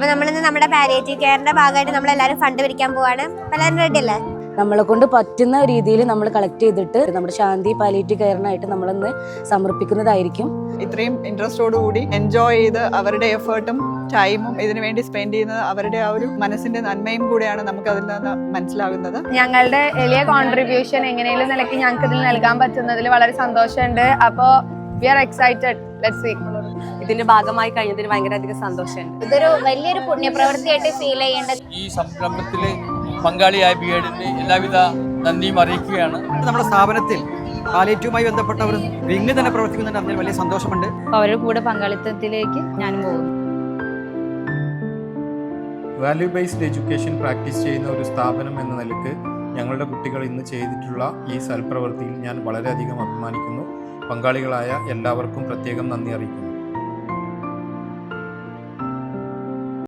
അപ്പോൾ നമ്മളിന്ന് നമ്മുടെ പാലിയേറ്റീവ് കെയറിന്റെ ഭാഗമായിട്ട് നമ്മളെല്ലാവരും ഫണ്ട് പിരിക്കാൻ പോവാണ്. എല്ലാവരും റെഡി അല്ലേ? നമ്മളെ കൊണ്ട് പറ്റുന്ന രീതിയിൽ നമ്മൾ കളക്ട് ചെയ്തിട്ട് നമ്മുടെ ശാന്തി പാലിയേറ്റീവ് കെയറിനായിട്ട് നമ്മളിന്ന് സമർപ്പിക്കുന്നതായിരിക്കും. ഇത്രയും ഇൻട്രസ്റ്റോടുകൂടി എൻജോയ് ചെയ്ത് അവരുടെ എഫേർട്ടും ടൈമും ഇതിനു വേണ്ടി സ്പെൻഡ് ചെയ്യുന്നത് അവരുടെ ആ ഒരു മനസ്സിന്റെ നന്മയും കൂടെയാണ് നമുക്ക് അതിൽ നിന്ന് മനസ്സിലാകുന്നത്. ഞങ്ങളുടെ വലിയ കോൺട്രിബ്യൂഷൻ എങ്ങനെയും നിലയ്ക്ക് ഞങ്ങൾക്ക് ഇതിൽ നൽകാൻ പറ്റുന്നതിൽ വളരെ സന്തോഷമുണ്ട്. അപ്പോൾ we are excited. Let's see. ഇതിന്റെ ഭാഗമായി കഴിഞ്ഞതിൽ ഭയങ്കര അധികം സന്തോഷമുണ്ട്. ഇതൊരു വലിയൊരു പുണ്യപ്രവൃത്തിയായിട്ട് ഫീൽ ചെയ്യേണ്ടത്. ഈ സംരംഭത്തില് പങ്കാളിയായ ബിഎഡിന് എല്ലാവിധ നന്ദിയും അറിയിക്കുകയാണ്. നമ്മുടെ സ്ഥാപനത്തിൽ പാലിയേറ്റീവുമായി ബന്ധപ്പെട്ടവർ വിങ് തന്നെ പ്രവർത്തിക്കുന്നുണ്ട്. അതിൽ വലിയ സന്തോഷമുണ്ട്. അവരുടെ കൂടെ പങ്കാളിത്തത്തിലേക്ക് ഞാനും പോകുന്നു. വാല്യൂ ബേസ്ഡ് എഡ്യൂക്കേഷൻ പ്രാക്ടീസ് ചെയ്യുന്ന ഒരു സ്ഥാപനം എന്ന നിലയ്ക്ക് ഞങ്ങളുടെ കുട്ടികൾ ഇന്ന് ചെയ്തിട്ടുള്ള ഈ സൽപ്രവൃത്തിയിൽ ഞാൻ വളരെയധികം അഭിമാനിക്കുന്നു. പങ്കാളികളായ എല്ലാവർക്കും പ്രത്യേകം നന്ദി അറിയിക്കുന്നു.